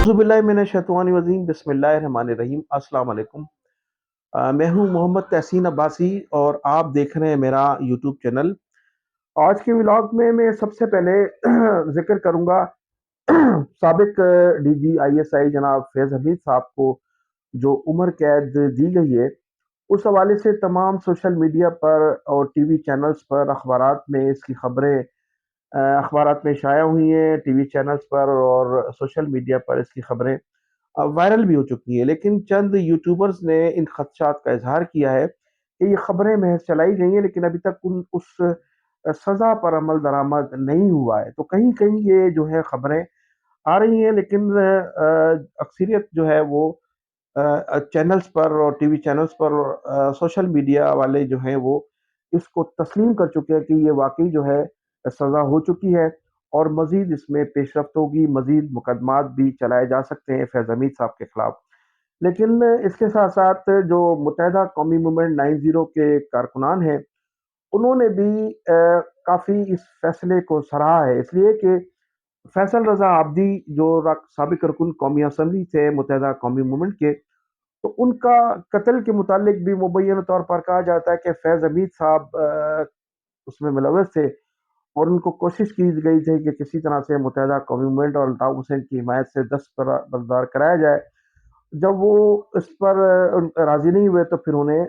اعوذ باللہ من الشیطان الرجیم، بسم اللہ الرحمن الرحیم۔ السلام علیکم۔ میں ہوں محمد تحسین عباسی اور آپ دیکھ رہے ہیں میرا یوٹیوب چینل۔ آج کے ولاگ میں سب سے پہلے ذکر کروں گا سابق D G I S I جناب فیض حمید صاحب کو جو عمر قید دی گئی ہے، اس حوالے سے تمام سوشل میڈیا پر اور ٹی وی چینلز پر اخبارات میں اس کی خبریں اخبارات میں شائع ہوئی ہیں، ٹی وی چینلز پر اور سوشل میڈیا پر اس کی خبریں وائرل بھی ہو چکی ہیں، لیکن چند یوٹیوبرز نے ان خدشات کا اظہار کیا ہے کہ یہ خبریں محض چلائی گئی ہیں لیکن ابھی تک اس سزا پر عمل درآمد نہیں ہوا ہے۔ تو کہیں کہیں یہ جو ہے خبریں آ رہی ہیں، لیکن اکثریت جو ہے وہ چینلز پر اور ٹی وی چینلز پر سوشل میڈیا والے جو ہیں وہ اس کو تسلیم کر چکے ہیں کہ یہ واقعی جو ہے سزا ہو چکی ہے اور مزید اس میں پیش رفت ہوگی، مزید مقدمات بھی چلائے جا سکتے ہیں فیض حمید صاحب کے خلاف۔ لیکن اس کے ساتھ ساتھ جو متحدہ قومی موومنٹ 90 کے کارکنان ہیں، انہوں نے بھی کافی اس فیصلے کو سراہا ہے، اس لیے کہ فیصل رضا عابدی جو سابق رکن قومی اسمبلی تھے متحدہ قومی موومنٹ کے، تو ان کا قتل کے متعلق بھی مبینہ طور پر کہا جاتا ہے کہ فیض حمید صاحب اس میں ملوث تھے اور ان کو کوشش کی گئی تھی کہ کسی طرح سے متحدہ قومی موومنٹ اور الطاف حسین کی حمایت سے دست برقرار کرایا جائے۔ جب وہ اس پر راضی نہیں ہوئے تو پھر انہیں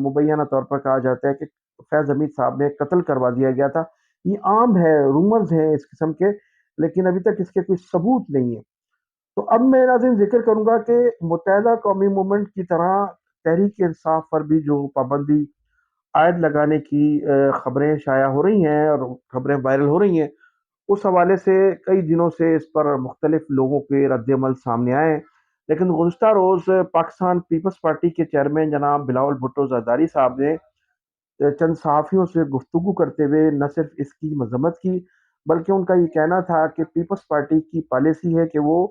مبینہ طور پر کہا جاتا ہے کہ فیض حمید صاحب نے قتل کروا دیا گیا تھا۔ یہ عام ہے، رومرز ہیں اس قسم کے، لیکن ابھی تک اس کے کوئی ثبوت نہیں ہے۔ تو اب میں ناظرین ذکر کروں گا کہ متحدہ قومی موومنٹ کی طرح تحریک انصاف پر بھی جو پابندی عائد لگانے کی خبریں شائع ہو رہی ہیں اور خبریں وائرل ہو رہی ہیں، اس حوالے سے کئی دنوں سے اس پر مختلف لوگوں کے رد عمل سامنے آئے ہیں۔ لیکن گزشتہ روز پاکستان پیپلز پارٹی کے چیئرمین جناب بلاول بھٹو زرداری صاحب نے چند صحافیوں سے گفتگو کرتے ہوئے نہ صرف اس کی مذمت کی، بلکہ ان کا یہ کہنا تھا کہ پیپلز پارٹی کی پالیسی ہے کہ وہ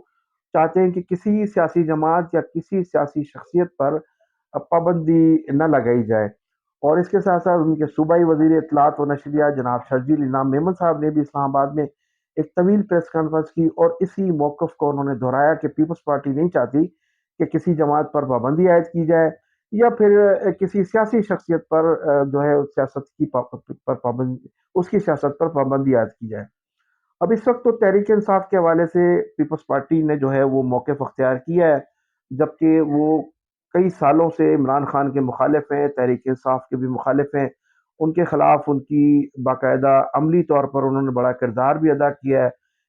چاہتے ہیں کہ کسی سیاسی جماعت یا کسی سیاسی شخصیت پر پابندی نہ لگائی جائے۔ اور اس کے ساتھ ساتھ ان کے صوبائی وزیر اطلاعات و نشریات جناب شرجیل انعام میمن صاحب نے بھی اسلام آباد میں ایک طویل پریس کانفرنس کی اور اسی موقف کو انہوں نے دہرایا کہ پیپلز پارٹی نہیں چاہتی کہ کسی جماعت پر پابندی عائد کی جائے یا پھر کسی سیاسی شخصیت پر جو ہے سیاست کی پر پابندی اس کی سیاست پر پابندی عائد کی جائے۔ اب اس وقت تو تحریک انصاف کے حوالے سے پیپلز پارٹی نے جو ہے وہ موقف اختیار کیا ہے، جبکہ وہ کئی سالوں سے عمران خان کے مخالف ہیں، تحریک انصاف کے بھی مخالف ہیں، ان کے خلاف ان کی باقاعدہ عملی طور پر انہوں نے بڑا کردار بھی ادا کیا ہے۔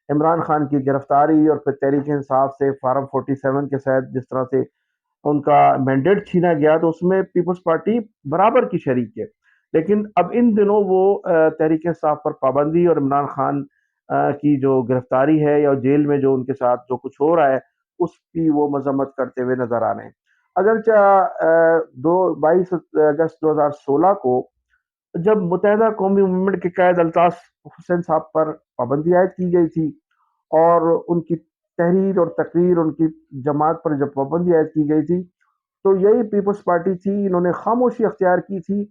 عمران خان کی گرفتاری اور پھر تحریک انصاف سے فارم 47 کے تحت جس طرح سے ان کا مینڈیٹ چھینا گیا تو اس میں پیپلز پارٹی برابر کی شریک ہے، لیکن اب ان دنوں وہ تحریک انصاف پر پابندی اور عمران خان کی جو گرفتاری ہے یا جیل میں جو ان کے ساتھ جو کچھ ہو رہا ہے اس کی وہ مذمت کرتے ہوئے نظر آ رہے ہیں۔ اگرچہ 22 اگست 2016 کو جب متحدہ قومی موومنٹ کے قائد الطاف حسین صاحب پر پابندی عائد کی گئی تھی اور ان کی تحریر اور تقریر ان کی جماعت پر جب پابندی عائد کی گئی تھی تو یہی پیپلز پارٹی تھی، انہوں نے خاموشی اختیار کی تھی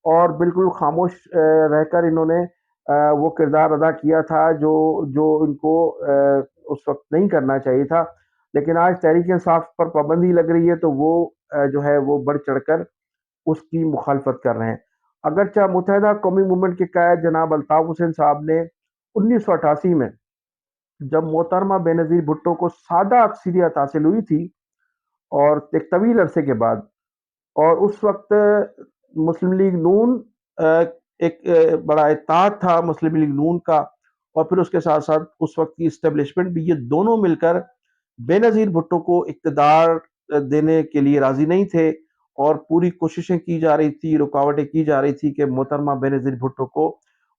اور بالکل خاموش رہ کر انہوں نے وہ کردار ادا کیا تھا جو ان کو اس وقت نہیں کرنا چاہیے تھا۔ لیکن آج تحریک انصاف پر پابندی لگ رہی ہے تو وہ جو ہے وہ بڑھ چڑھ کر اس کی مخالفت کر رہے ہیں۔ اگرچہ متحدہ قومی موومنٹ کے قائد جناب الطاف حسین صاحب نے 1988 میں جب محترمہ بینظیر بھٹو کو سادہ اکثریت حاصل ہوئی تھی اور ایک طویل عرصے کے بعد، اور اس وقت مسلم لیگ نون ایک بڑا اتحاد تھا مسلم لیگ نون کا، اور پھر اس کے ساتھ ساتھ اس وقت کی اسٹیبلشمنٹ بھی، یہ دونوں مل کر بینظیر بھٹو کو اقتدار دینے کے لیے راضی نہیں تھے اور پوری کوششیں کی جا رہی تھی، رکاوٹیں کی جا رہی تھی کہ محترمہ بینظیر بھٹو کو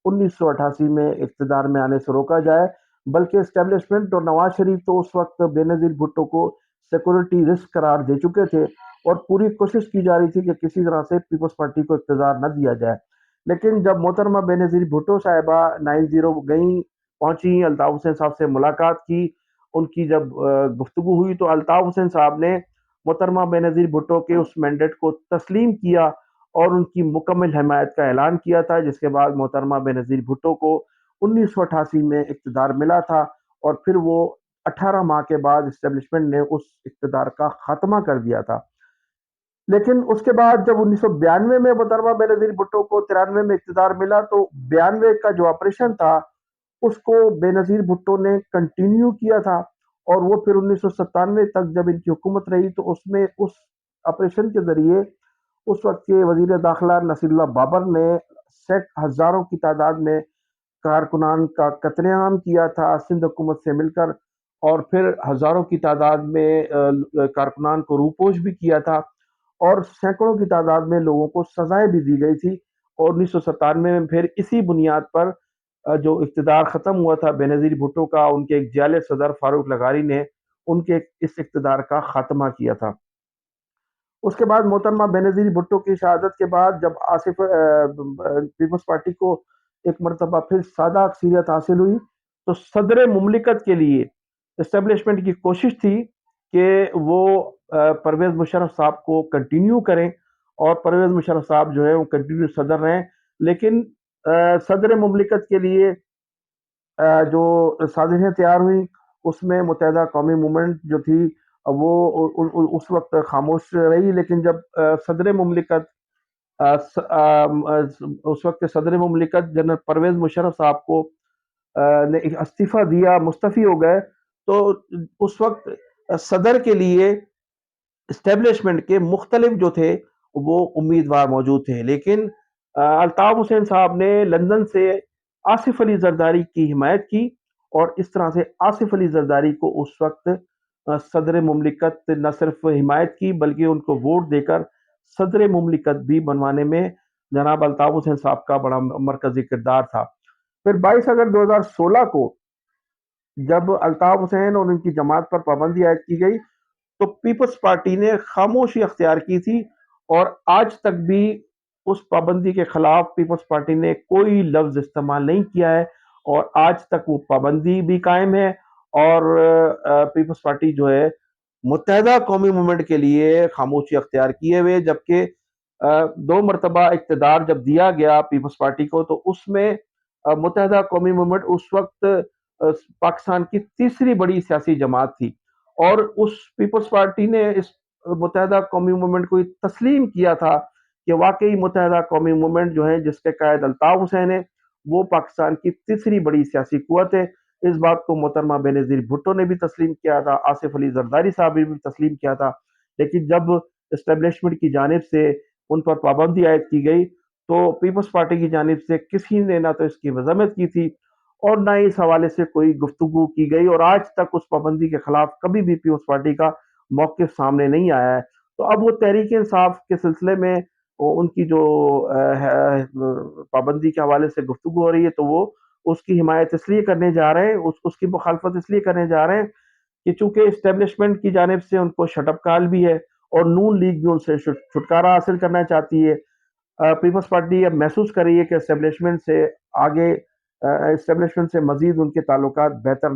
1988 میں اقتدار میں آنے سے روکا جائے، بلکہ اسٹیبلشمنٹ اور نواز شریف تو اس وقت بینظیر بھٹو کو سیکورٹی رسک قرار دے چکے تھے اور پوری کوشش کی جا رہی تھی کہ کسی طرح سے پیپلز پارٹی کو اقتدار نہ دیا جائے۔ لیکن جب محترمہ بینظیر بھٹو صاحبہ 90 گئیں، پہنچی، الطاف حسین صاحب سے ملاقات کی، ان کی جب گفتگو ہوئی تو الطاف حسین صاحب نے محترمہ بینظیر بھٹو کے اس مینڈیٹ کو تسلیم کیا اور ان کی مکمل حمایت کا اعلان کیا تھا، جس کے بعد محترمہ بینظیر بھٹو کو 1988 میں اقتدار ملا تھا اور پھر وہ 18 ماہ کے بعد اسٹیبلشمنٹ نے اس اقتدار کا خاتمہ کر دیا تھا۔ لیکن اس کے بعد جب 1992 میں محترمہ بینظیر بھٹو کو 93 میں اقتدار ملا تو 92 کا جو آپریشن تھا اس کو بینظیر بھٹو نے کنٹینیو کیا تھا، اور وہ پھر 1997 تک جب ان کی حکومت رہی تو اس میں اس آپریشن کے ذریعے اس وقت کے وزیر داخلہ نصیر اللہ بابر نے ہزاروں کی تعداد میں کارکنان کا قتل عام کیا تھا سندھ حکومت سے مل کر، اور پھر ہزاروں کی تعداد میں کارکنان کو روپوش بھی کیا تھا، اور سینکڑوں کی تعداد میں لوگوں کو سزائیں بھی دی گئی تھی۔ اور 1997 میں پھر اسی بنیاد پر جو اقتدار ختم ہوا تھا بینظیر بھٹو کا، ان کے ایک جعلی صدر فاروق لغاری نے ان کے اس اقتدار کا خاتمہ کیا تھا۔ اس کے بعد محترمہ بینظیر بھٹو کی شہادت کے بعد جب آصف پیپلز پارٹی کو ایک مرتبہ پھر سادہ اکثریت حاصل ہوئی تو صدر مملکت کے لیے اسٹیبلشمنٹ کی کوشش تھی کہ وہ پرویز مشرف صاحب کو کنٹینیو کریں، اور پرویز مشرف صاحب جو ہے وہ کنٹینیو صدر رہیں، لیکن صدر مملکت کے لیے جو سازشیں تیار ہوئیں اس میں متحدہ قومی موومنٹ جو تھی وہ اس وقت خاموش رہی، لیکن جب صدر مملکت اس وقت صدر مملکت جنرل پرویز مشرف صاحب کو نے استعفیٰ دیا، مستعفی ہو گئے، تو اس وقت صدر کے لیے اسٹیبلشمنٹ کے مختلف جو تھے وہ امیدوار موجود تھے، لیکن الطاف حسین صاحب نے لندن سے آصف علی زرداری کی حمایت کی، اور اس طرح سے آصف علی زرداری کو اس وقت صدر مملکت نہ صرف حمایت کی بلکہ ان کو ووٹ دے کر صدر مملکت بھی بنوانے میں جناب الطاف حسین صاحب کا بڑا مرکزی کردار تھا۔ پھر 22 اگست 2016 کو جب الطاف حسین اور ان کی جماعت پر پابندی عائد کی گئی تو پیپلز پارٹی نے خاموشی اختیار کی تھی، اور آج تک بھی اس پابندی کے خلاف پیپلز پارٹی نے کوئی لفظ استعمال نہیں کیا ہے، اور آج تک وہ پابندی بھی قائم ہے، اور پیپلز پارٹی جو ہے متحدہ قومی موومنٹ کے لیے خاموشی اختیار کیے ہوئے، جبکہ 2 مرتبہ اقتدار جب دیا گیا پیپلز پارٹی کو تو اس میں متحدہ قومی موومنٹ اس وقت پاکستان کی تیسری بڑی سیاسی جماعت تھی، اور اس پیپلز پارٹی نے اس متحدہ قومی موومنٹ کو تسلیم کیا تھا کہ واقعی متحدہ قومی موومنٹ جو ہے جس کے قائد الطاف حسین ہے وہ پاکستان کی تیسری بڑی سیاسی قوت ہے۔ اس بات کو محترمہ بینظیر بھٹو نے بھی تسلیم کیا تھا، آصف علی زرداری صاحب نے بھی تسلیم کیا تھا، لیکن جب اسٹیبلشمنٹ کی جانب سے ان پر پابندی عائد کی گئی تو پیپلز پارٹی کی جانب سے کسی نے نہ تو اس کی مذمت کی تھی اور نہ اس حوالے سے کوئی گفتگو کی گئی، اور آج تک اس پابندی کے خلاف کبھی بھی پیپلز پارٹی کا موقف سامنے نہیں آیا ہے۔ تو اب وہ تحریک انصاف کے سلسلے میں ان کی جو پابندی کے حوالے سے گفتگو ہو رہی ہے تو وہ اس کی حمایت اس لیے کرنے جا رہے ہیں، اس کی مخالفت اس لیے کرنے جا رہے ہیں کہ چونکہ اسٹیبلشمنٹ کی جانب سے ان کو شٹ اپ کال بھی ہے، اور نون لیگ بھی ان سے چھٹکارا حاصل کرنا چاہتی ہے۔ پیپلز پارٹی اب محسوس کر رہی ہے کہ اسٹیبلشمنٹ سے آگے اسٹیبلشمنٹ سے مزید ان کے تعلقات بہتر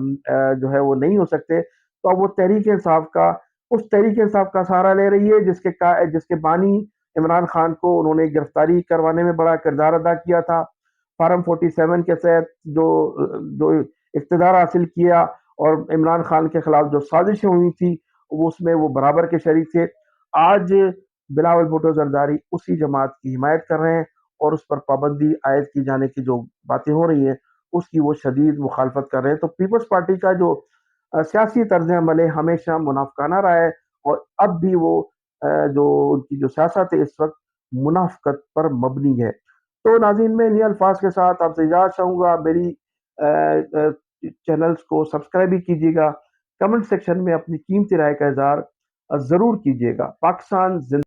جو ہے وہ نہیں ہو سکتے، تو اب وہ تحریک انصاف کا اس تحریک انصاف کا سہارا لے رہی ہے جس کے بانی عمران خان کو انہوں نے گرفتاری کروانے میں بڑا کردار ادا کیا تھا، فارم 47 کے تحت جو اقتدار حاصل کیا اور عمران خان کے خلاف جو سازشیں ہوئی تھی اس میں وہ برابر کے شریک تھے۔ آج بلاول بھٹو زرداری اسی جماعت کی حمایت کر رہے ہیں، اور اس پر پابندی عائد کی جانے کی جو باتیں ہو رہی ہیں اس کی وہ شدید مخالفت کر رہے ہیں۔ تو پیپلز پارٹی کا جو سیاسی طرز عمل ہے ہمیشہ منافقانہ رہا ہے، اور اب بھی وہ جو ان کی جو سیاست ہے اس وقت منافقت پر مبنی ہے۔ تو ناظرین میں انہی الفاظ کے ساتھ آپ سے اجازت چاہوں گا، میری چینلز کو سبسکرائب بھی کیجیے گا، کمنٹ سیکشن میں اپنی قیمتی رائے کا اظہار ضرور کیجیے گا۔ پاکستان زندہ